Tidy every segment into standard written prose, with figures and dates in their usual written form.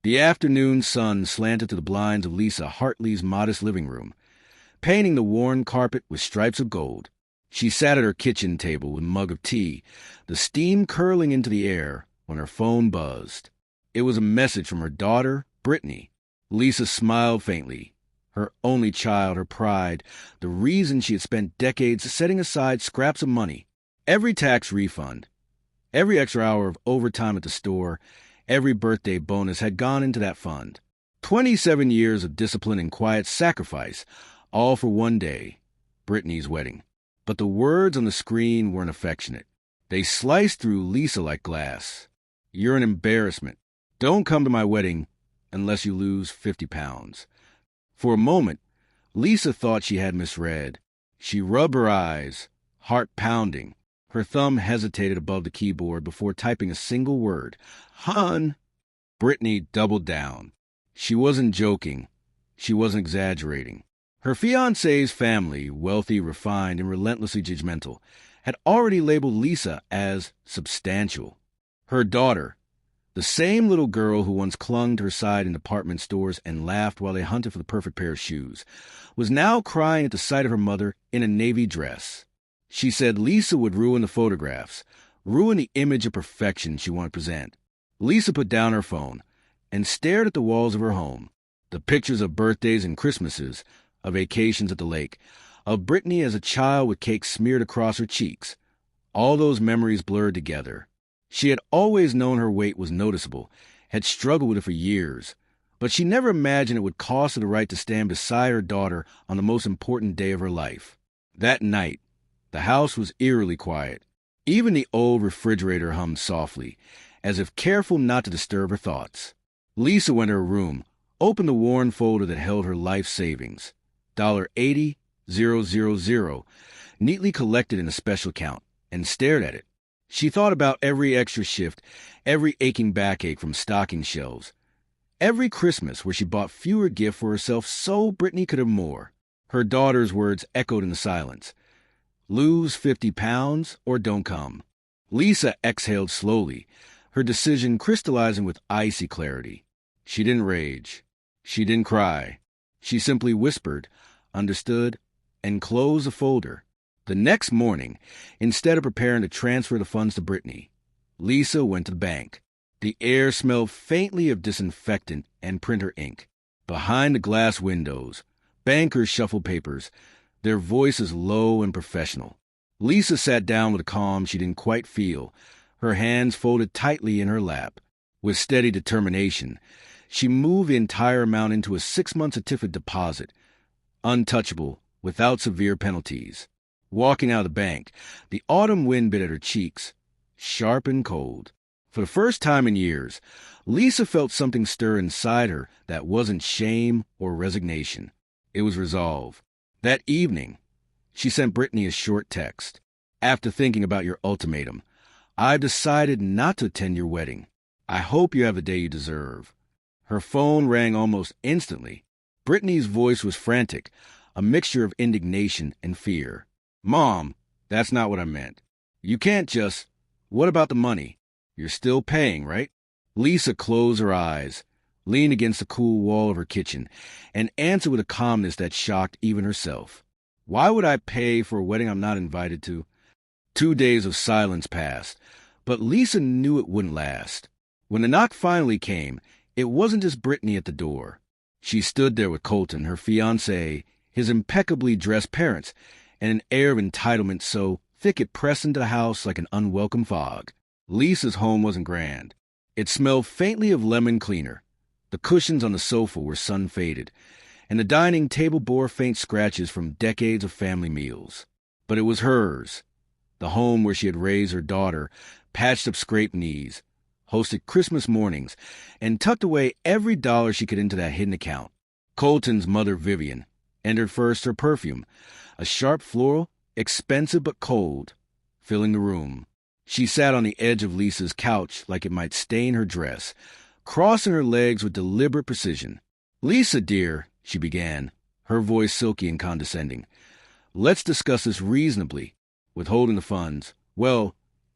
The afternoon sun slanted through the blinds of Lisa Hartley's modest living room, painting the worn carpet with stripes of gold. She sat at her kitchen table with a mug of tea, the steam curling into the air when her phone buzzed. It was a message from her daughter, Brittany. Lisa smiled faintly. Her only child, her pride, the reason she had spent decades setting aside scraps of money. Every tax refund, every extra hour of overtime at the store, every birthday bonus had gone into that fund. 27 years of discipline and quiet sacrifice, all for one day, Brittany's wedding. But the words on the screen weren't affectionate. They sliced through Lisa like glass. "You're an embarrassment. Don't come to my wedding unless you lose 50 pounds. For a moment, Lisa thought she had misread. She rubbed her eyes, heart pounding. Her thumb hesitated above the keyboard before typing a single word. "Hun!" Brittany doubled down. She wasn't joking. She wasn't exaggerating. Her fiancé's family, wealthy, refined, and relentlessly judgmental, had already labeled Lisa as substantial. Her daughter, the same little girl who once clung to her side in department stores and laughed while they hunted for the perfect pair of shoes, was now crying at the sight of her mother in a navy dress. She said Lisa would ruin the photographs, ruin the image of perfection she wanted to present. Lisa put down her phone and stared at the walls of her home, the pictures of birthdays and Christmases, of vacations at the lake, of Brittany as a child with cake smeared across her cheeks. All those memories blurred together. She had always known her weight was noticeable, had struggled with it for years, but she never imagined it would cost her the right to stand beside her daughter on the most important day of her life. That night, the house was eerily quiet. Even the old refrigerator hummed softly, as if careful not to disturb her thoughts. Lisa went to her room, opened the worn folder that held her life savings. $80,000, neatly collected in a special account, and stared at it. She thought about every extra shift, every aching backache from stocking shelves, every Christmas where she bought fewer gifts for herself so Brittany could have more. Her daughter's words echoed in the silence. Lose 50 pounds or don't come. Lisa exhaled slowly, her decision crystallizing with icy clarity. She didn't rage. She didn't cry. She simply whispered, understood, and closed the folder. The next morning, instead of preparing to transfer the funds to Brittany, Lisa went to the bank. The air smelled faintly of disinfectant and printer ink. Behind the glass windows, bankers shuffled papers, their voices low and professional. Lisa sat down with a calm she didn't quite feel, her hands folded tightly in her lap. With steady determination, she moved the entire amount into a 6-month certificate deposit, untouchable, without severe penalties. Walking out of the bank, the autumn wind bit at her cheeks, sharp and cold. For the first time in years, Lisa felt something stir inside her that wasn't shame or resignation. It was resolve. That evening, she sent Brittany a short text. "After thinking about your ultimatum, I've decided not to attend your wedding. I hope you have the day you deserve." Her phone rang almost instantly. Brittany's voice was frantic, a mixture of indignation and fear. "Mom, that's not what I meant. You can't just... What about the money? You're still paying, right?" Lisa closed her eyes, leaned against the cool wall of her kitchen, and answered with a calmness that shocked even herself. "Why would I pay for a wedding I'm not invited to?" 2 days of silence passed, but Lisa knew it wouldn't last. When the knock finally came, it wasn't just Brittany at the door. She stood there with Colton, her fiancé, his impeccably dressed parents, and an air of entitlement so thick it pressed into the house like an unwelcome fog. Lisa's home wasn't grand. It smelled faintly of lemon cleaner. The cushions on the sofa were sun-faded, and the dining table bore faint scratches from decades of family meals. But it was hers, the home where she had raised her daughter, patched up scraped knees, hosted Christmas mornings, and tucked away every dollar she could into that hidden account. Colton's mother, Vivian, entered first, her perfume, a sharp floral, expensive but cold, filling the room. She sat on the edge of Lisa's couch like it might stain her dress, crossing her legs with deliberate precision. "Lisa, dear," she began, her voice silky and condescending, "let's discuss this reasonably. Withholding the funds, well,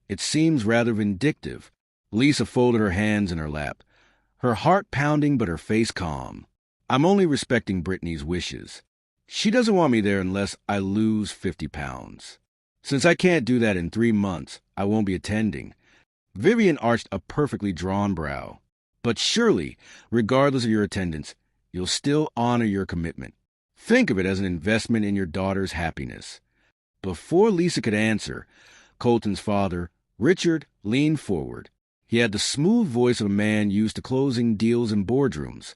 it seems rather vindictive." Lisa folded her hands in her lap, her heart pounding but her face calm. I'm only respecting Brittany's wishes. She doesn't want me there unless I lose 50 pounds. Since I can't do that in 3 months, I won't be attending. Vivian arched a perfectly drawn brow. But surely, regardless of your attendance, you'll still honor your commitment. Think of it as an investment in your daughter's happiness. Before Lisa could answer, Colton's father, Richard, leaned forward. He had the smooth voice of a man used to closing deals in boardrooms,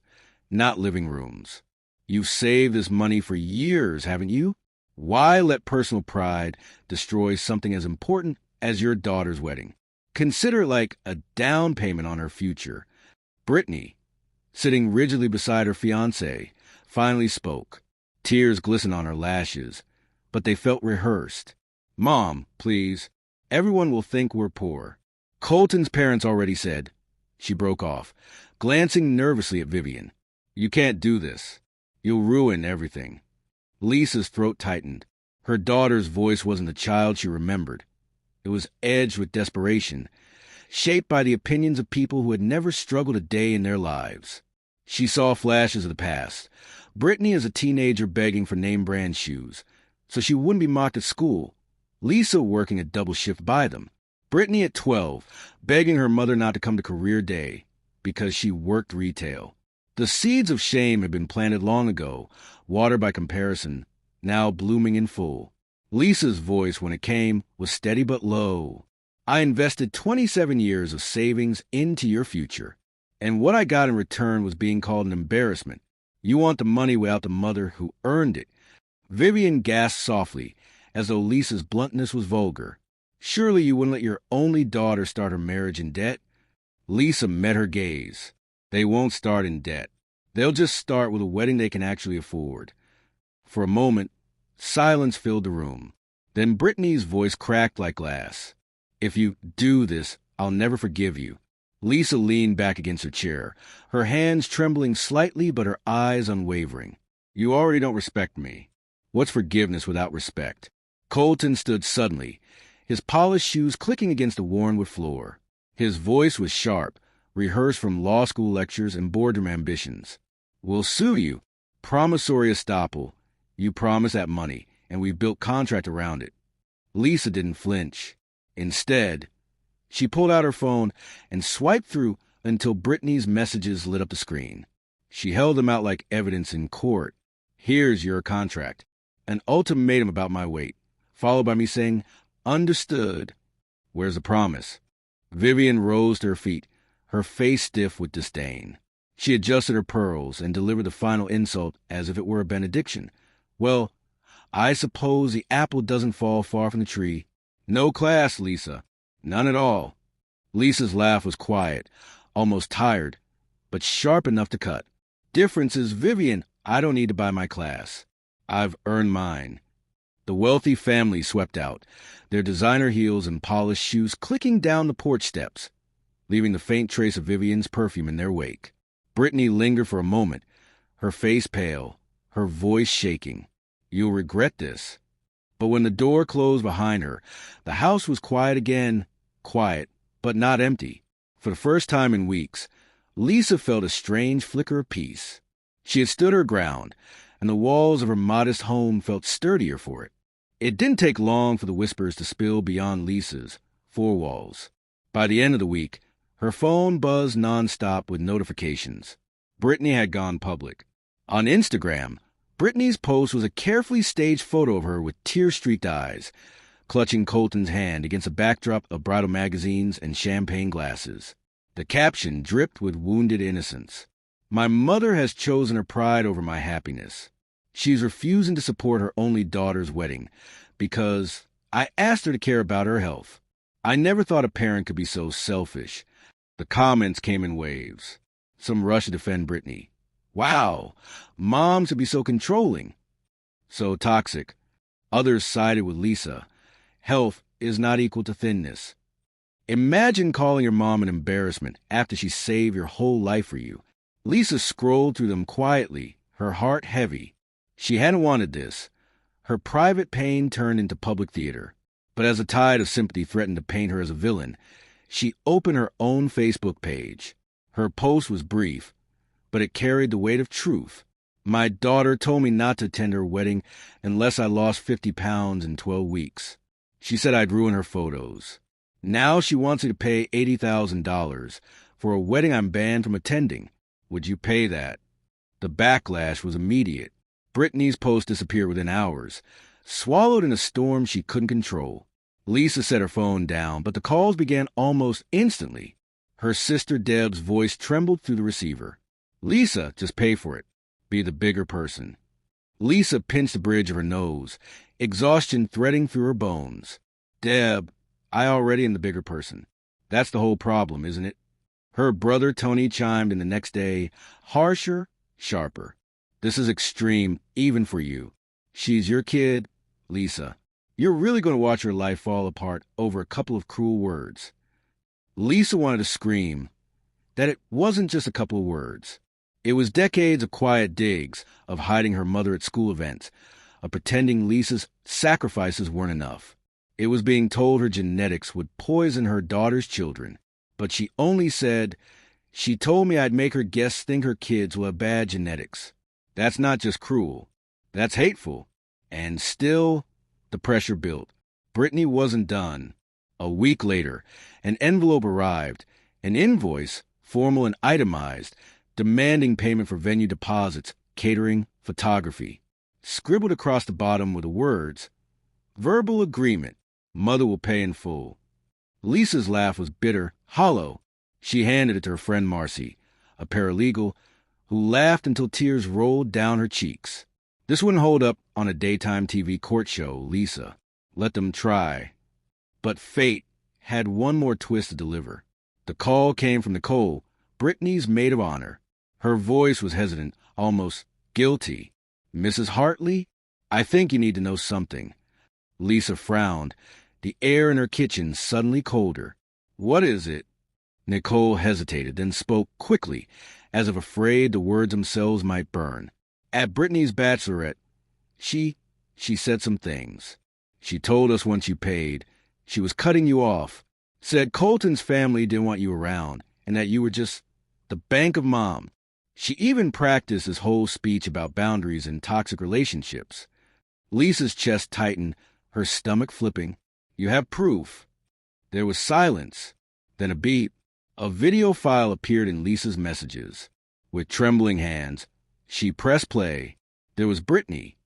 not living rooms. You've saved this money for years, haven't you? Why let personal pride destroy something as important as your daughter's wedding? Consider it like a down payment on her future. Brittany, sitting rigidly beside her fiancé, finally spoke. Tears glistened on her lashes, but they felt rehearsed. Mom, please. Everyone will think we're poor. Colton's parents already said. She broke off, glancing nervously at Vivian. You can't do this. You'll ruin everything. Lisa's throat tightened. Her daughter's voice wasn't the child she remembered. It was edged with desperation, shaped by the opinions of people who had never struggled a day in their lives. She saw flashes of the past. Brittany as a teenager begging for name-brand shoes, so she wouldn't be mocked at school. Lisa working a double shift by them. Brittany at 12, begging her mother not to come to career day because she worked retail. The seeds of shame had been planted long ago, watered by comparison, now blooming in full. Lisa's voice, when it came, was steady but low. I invested 27 years of savings into your future, and what I got in return was being called an embarrassment. You want the money without the mother who earned it. Vivian gasped softly, as though Lisa's bluntness was vulgar. Surely you wouldn't let your only daughter start her marriage in debt? Lisa met her gaze. They won't start in debt. They'll just start with a wedding they can actually afford. For a moment, silence filled the room. Then Brittany's voice cracked like glass. If you do this, I'll never forgive you. Lisa leaned back against her chair, her hands trembling slightly but her eyes unwavering. You already don't respect me. What's forgiveness without respect? Colton stood suddenly, his polished shoes clicking against the worn-wood floor. His voice was sharp, rehearsed from law school lectures and boardroom ambitions. We'll sue you. Promissory estoppel. You promised that money, and we built contract around it. Lisa didn't flinch. Instead, she pulled out her phone and swiped through until Brittany's messages lit up the screen. She held them out like evidence in court. Here's your contract. An ultimatum about my weight, followed by me saying, understood. Where's the promise? Vivian rose to her feet, her face stiff with disdain. She adjusted her pearls and delivered the final insult as if it were a benediction. Well, I suppose the apple doesn't fall far from the tree. No class, Lisa. None at all. Lisa's laugh was quiet, almost tired, but sharp enough to cut. Difference is, Vivian, I don't need to buy my class. I've earned mine. The wealthy family swept out, their designer heels and polished shoes clicking down the porch steps, leaving the faint trace of Vivian's perfume in their wake. Brittany lingered for a moment, her face pale, her voice shaking. You'll regret this. But when the door closed behind her, the house was quiet again. Quiet, but not empty. For the first time in weeks, Lisa felt a strange flicker of peace. She had stood her ground, and the walls of her modest home felt sturdier for it. It didn't take long for the whispers to spill beyond Lisa's four walls. By the end of the week, her phone buzzed nonstop with notifications. Brittany had gone public. On Instagram, Brittany's post was a carefully staged photo of her with tear-streaked eyes, clutching Colton's hand against a backdrop of bridal magazines and champagne glasses. The caption dripped with wounded innocence. My mother has chosen her pride over my happiness. She's refusing to support her only daughter's wedding because I asked her to care about her health. I never thought a parent could be so selfish. The comments came in waves. Some rushed to defend Brittany. Wow, moms should be so controlling, so toxic. Others sided with Lisa. Health is not equal to thinness. Imagine calling your mom an embarrassment after she saved your whole life for you. Lisa scrolled through them quietly, her heart heavy. She hadn't wanted this. Her private pain turned into public theater. But as a tide of sympathy threatened to paint her as a villain, she opened her own Facebook page. Her post was brief, but it carried the weight of truth. My daughter told me not to attend her wedding unless I lost 50 pounds in 12 weeks. She said I'd ruin her photos. Now she wants me to pay $80,000 for a wedding I'm banned from attending. Would you pay that? The backlash was immediate. Brittany's post disappeared within hours, swallowed in a storm she couldn't control. Lisa set her phone down, but the calls began almost instantly. Her sister Deb's voice trembled through the receiver. Lisa, just pay for it. Be the bigger person. Lisa pinched the bridge of her nose, exhaustion threading through her bones. Deb, I already am the bigger person. That's the whole problem, isn't it? Her brother Tony chimed in the next day, harsher, sharper. This is extreme, even for you. She's your kid, Lisa. You're really going to watch her life fall apart over a couple of cruel words. Lisa wanted to scream that it wasn't just a couple of words. It was decades of quiet digs, of hiding her mother at school events, of pretending Lisa's sacrifices weren't enough. It was being told her genetics would poison her daughter's children. But she only said, she told me I'd make her guests think her kids will have bad genetics. That's not just cruel. That's hateful. And still, the pressure built. Brittany wasn't done. A week later, an envelope arrived, an invoice, formal and itemized, demanding payment for venue deposits, catering, photography. Scribbled across the bottom were the words, verbal agreement, mother will pay in full. Lisa's laugh was bitter, hollow. She handed it to her friend Marcy, a paralegal, who laughed until tears rolled down her cheeks. This wouldn't hold up on a daytime TV court show, Lisa. Let them try. But fate had one more twist to deliver. The call came from Nicole, Brittany's maid of honor. Her voice was hesitant, almost guilty. Mrs. Hartley, I think you need to know something. Lisa frowned, the air in her kitchen suddenly colder. What is it? Nicole hesitated, then spoke quickly, as if afraid the words themselves might burn. At Brittany's bachelorette, she said some things. She told us once you paid, she was cutting you off, said Colton's family didn't want you around, and that you were just the bank of mom. She even practiced this whole speech about boundaries and toxic relationships. Lisa's chest tightened, her stomach flipping. You have proof. There was silence, then a beep. A video file appeared in Lisa's messages. With trembling hands, she pressed play. There was Brittany.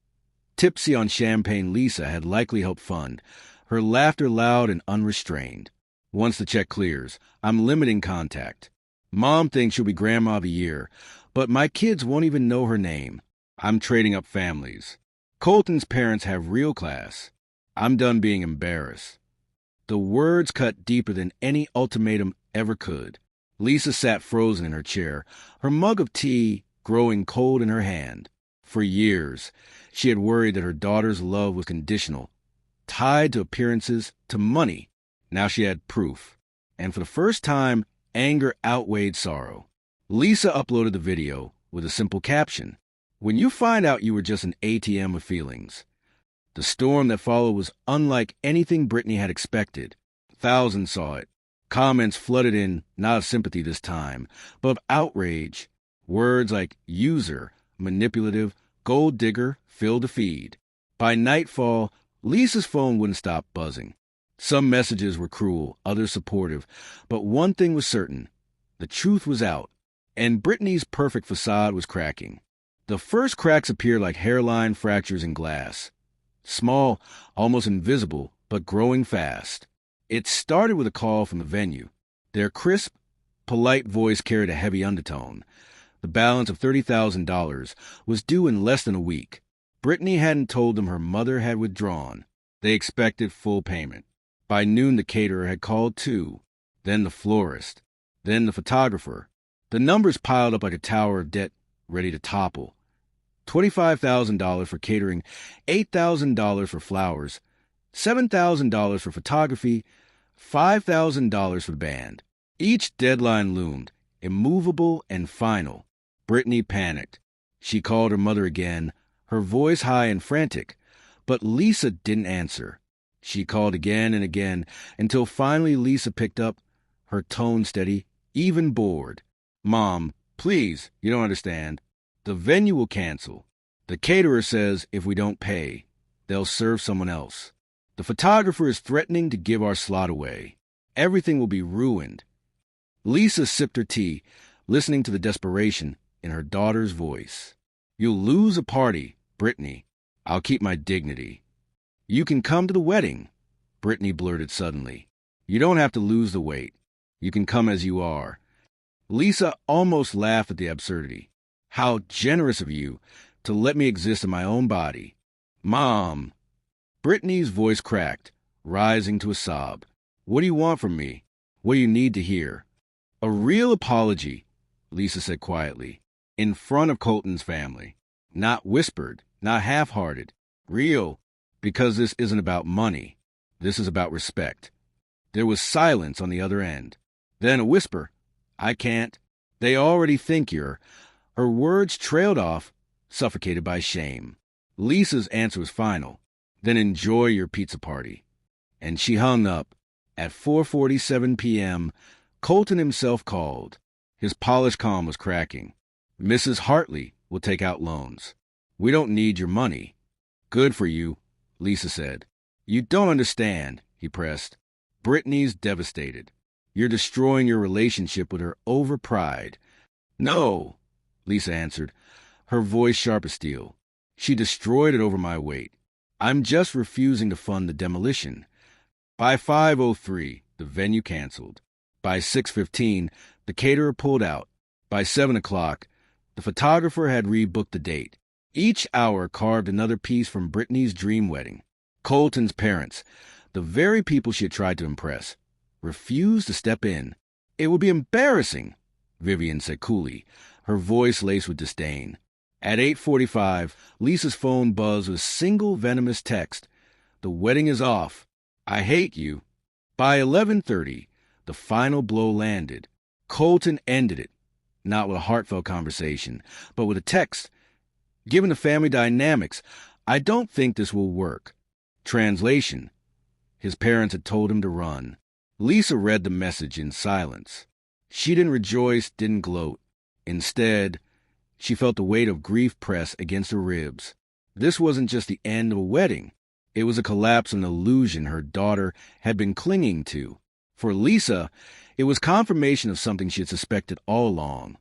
Tipsy on champagne, Lisa had likely helped fund, her laughter loud and unrestrained. Once the check clears, I'm limiting contact. Mom thinks she'll be grandma of the year, but my kids won't even know her name. I'm trading up families. Colton's parents have real class. I'm done being embarrassed. The words cut deeper than any ultimatum ever could. Lisa sat frozen in her chair, her mug of tea growing cold in her hand. For years, she had worried that her daughter's love was conditional, tied to appearances, to money. Now she had proof. And for the first time, anger outweighed sorrow. Lisa uploaded the video with a simple caption. When you find out you were just an ATM of feelings. The storm that followed was unlike anything Brittany had expected. Thousands saw it. Comments flooded in, not of sympathy this time, but of outrage. Words like user, manipulative, gold digger filled the feed. By nightfall, Lisa's phone wouldn't stop buzzing. Some messages were cruel, others supportive, but one thing was certain. The truth was out, and Brittany's perfect facade was cracking. The first cracks appeared like hairline fractures in glass. Small, almost invisible, but growing fast. It started with a call from the venue. Their crisp, polite voice carried a heavy undertone. The balance of $30,000 was due in less than a week. Brittany hadn't told them her mother had withdrawn. They expected full payment. By noon, the caterer had called too, then the florist, then the photographer. The numbers piled up like a tower of debt ready to topple. $25,000 for catering, $8,000 for flowers, $7,000 for photography, $5,000 for the band. Each deadline loomed, immovable and final. Brittany panicked. She called her mother again, her voice high and frantic, but Lisa didn't answer. She called again and again, until finally Lisa picked up, her tone steady, even bored. Mom, please, you don't understand. The venue will cancel. The caterer says if we don't pay, they'll serve someone else. The photographer is threatening to give our slot away. Everything will be ruined. Lisa sipped her tea, listening to the desperation in her daughter's voice. You'll lose a party, Brittany. I'll keep my dignity. You can come to the wedding, Brittany blurted suddenly. You don't have to lose the weight. You can come as you are. Lisa almost laughed at the absurdity. How generous of you to let me exist in my own body. Mom! Brittany's voice cracked, rising to a sob. What do you want from me? What do you need to hear? A real apology, Lisa said quietly, in front of Colton's family. Not whispered, not half-hearted. Real, because this isn't about money. This is about respect. There was silence on the other end. Then a whisper. I can't. They already think you're. Her words trailed off, suffocated by shame. Lisa's answer was final. Then enjoy your pizza party. And she hung up. At 4:47 p.m., Colton himself called. His polished calm was cracking. Mrs. Hartley will take out loans. We don't need your money. Good for you, Lisa said. You don't understand, he pressed. Brittany's devastated. You're destroying your relationship with her over pride. No, Lisa answered, her voice sharp as steel. She destroyed it over my weight. I'm just refusing to fund the demolition. By 5:03, the venue canceled. By 6:15, the caterer pulled out. By 7 o'clock, the photographer had rebooked the date. Each hour carved another piece from Brittany's dream wedding. Colton's parents, the very people she had tried to impress, refused to step in. It would be embarrassing, Vivian said coolly, her voice laced with disdain. At 8:45, Lisa's phone buzzed with a single venomous text. The wedding is off. I hate you. By 11:30, the final blow landed. Colton ended it, not with a heartfelt conversation, but with a text. Given the family dynamics, I don't think this will work. Translation. His parents had told him to run. Lisa read the message in silence. She didn't rejoice, didn't gloat. Instead, she felt the weight of grief press against her ribs. This wasn't just the end of a wedding. It was a collapse of an illusion her daughter had been clinging to. For Lisa, it was confirmation of something she had suspected all along.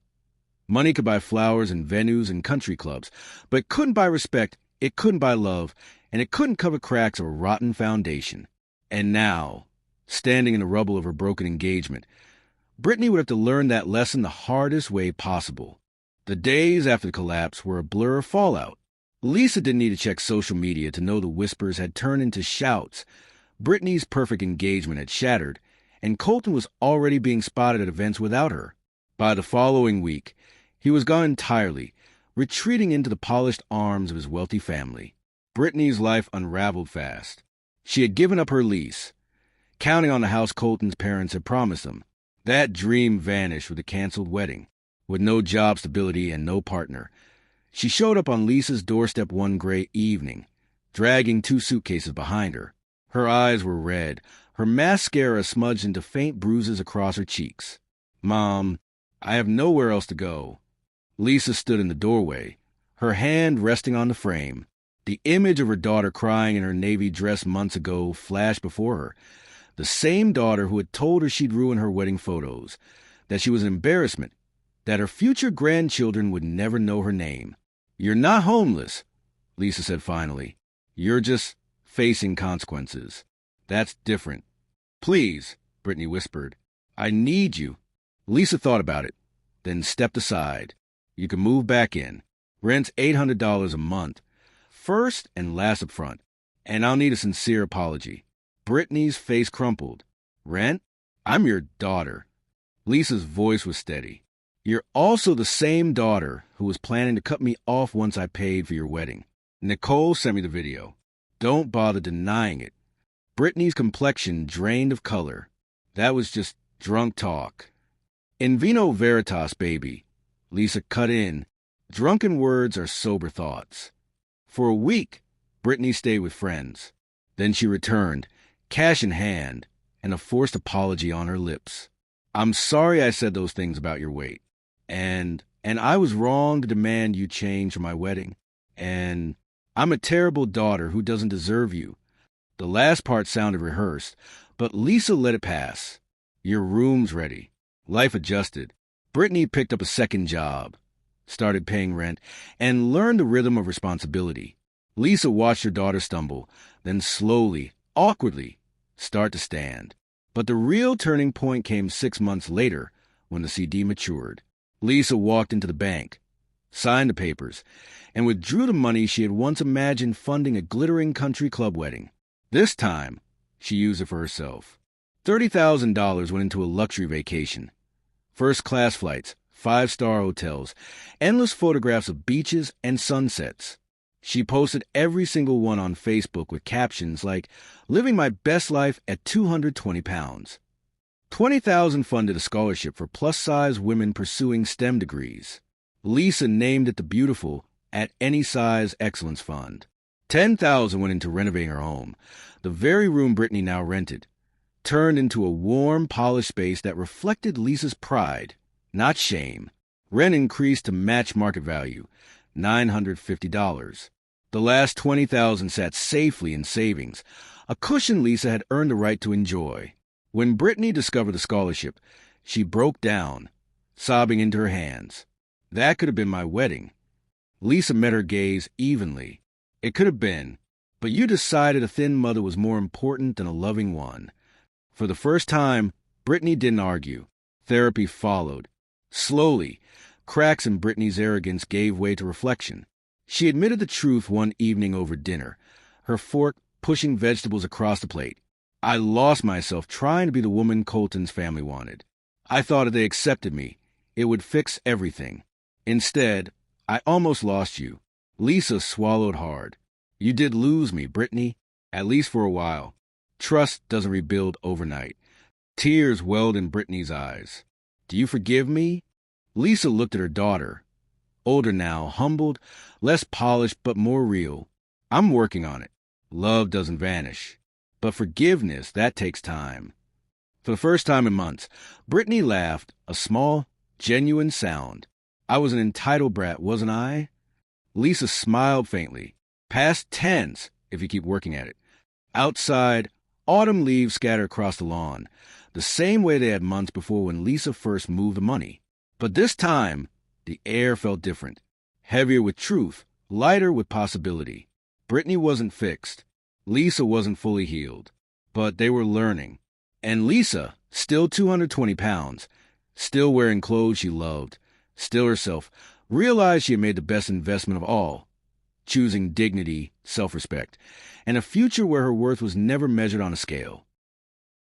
Money could buy flowers and venues and country clubs, but it couldn't buy respect, it couldn't buy love, and it couldn't cover cracks of a rotten foundation. And now, standing in the rubble of her broken engagement, Brittany would have to learn that lesson the hardest way possible. The days after the collapse were a blur of fallout. Lisa didn't need to check social media to know the whispers had turned into shouts. Brittany's perfect engagement had shattered, and Colton was already being spotted at events without her. By the following week, he was gone entirely, retreating into the polished arms of his wealthy family. Brittany's life unraveled fast. She had given up her lease, counting on the house Colton's parents had promised them. That dream vanished with the canceled wedding. With no job stability and no partner, she showed up on Lisa's doorstep one gray evening, dragging 2 suitcases behind her. Her eyes were red, her mascara smudged into faint bruises across her cheeks. Mom, I have nowhere else to go. Lisa stood in the doorway, her hand resting on the frame. The image of her daughter crying in her navy dress months ago flashed before her. The same daughter who had told her she'd ruin her wedding photos, that she was an embarrassment, that her future grandchildren would never know her name. You're not homeless, Lisa said finally. You're just facing consequences. That's different. Please, Brittany whispered. I need you. Lisa thought about it, then stepped aside. You can move back in. Rent's $800 a month. First and last up front. And I'll need a sincere apology. Brittany's face crumpled. Rent? I'm your daughter. Lisa's voice was steady. You're also the same daughter who was planning to cut me off once I paid for your wedding. Nicole sent me the video. Don't bother denying it. Brittany's complexion drained of color. That was just drunk talk. In vino veritas, baby. Lisa cut in. Drunken words are sober thoughts. For a week, Brittany stayed with friends. Then she returned, cash in hand, and a forced apology on her lips. I'm sorry I said those things about your weight. And I was wrong to demand you change for my wedding. And I'm a terrible daughter who doesn't deserve you. The last part sounded rehearsed, but Lisa let it pass. Your room's ready. Life adjusted. Brittany picked up a second job, started paying rent, and learned the rhythm of responsibility. Lisa watched her daughter stumble, then slowly, awkwardly, start to stand. But the real turning point came 6 months later when the CD matured. Lisa walked into the bank, signed the papers, and withdrew the money she had once imagined funding a glittering country club wedding. This time, she used it for herself. $30,000 went into a luxury vacation. First-class flights, 5-star hotels, endless photographs of beaches and sunsets. She posted every single one on Facebook with captions like, "Living my best life at 220 pounds." 20,000 funded a scholarship for plus-size women pursuing STEM degrees. Lisa named it the Beautiful at Any Size Excellence Fund. 10,000 went into renovating her home. The very room Brittany now rented turned into a warm, polished space that reflected Lisa's pride, not shame. Rent increased to match market value, $950. The last 20,000 sat safely in savings, a cushion Lisa had earned the right to enjoy. When Brittany discovered the scholarship, she broke down, sobbing into her hands. That could have been my wedding. Lisa met her gaze evenly. It could have been, but you decided a thin mother was more important than a loving one. For the first time, Brittany didn't argue. Therapy followed. Slowly, cracks in Brittany's arrogance gave way to reflection. She admitted the truth one evening over dinner, her fork pushing vegetables across the plate. I lost myself trying to be the woman Colton's family wanted. I thought if they accepted me, it would fix everything. Instead, I almost lost you. Lisa swallowed hard. You did lose me, Brittany, at least for a while. Trust doesn't rebuild overnight. Tears welled in Brittany's eyes. Do you forgive me? Lisa looked at her daughter. Older now, humbled, less polished but more real. I'm working on it. Love doesn't vanish. But forgiveness, that takes time. For the first time in months, Brittany laughed, a small, genuine sound. I was an entitled brat, wasn't I? Lisa smiled faintly. Past tense, if you keep working at it. Outside, autumn leaves scattered across the lawn, the same way they had months before when Lisa first moved the money. But this time, the air felt different. Heavier with truth, lighter with possibility. Brittany wasn't fixed. Lisa wasn't fully healed. But they were learning. And Lisa, still 220 pounds, still wearing clothes she loved, still herself, realized she had made the best investment of all, choosing dignity, self-respect, and a future where her worth was never measured on a scale.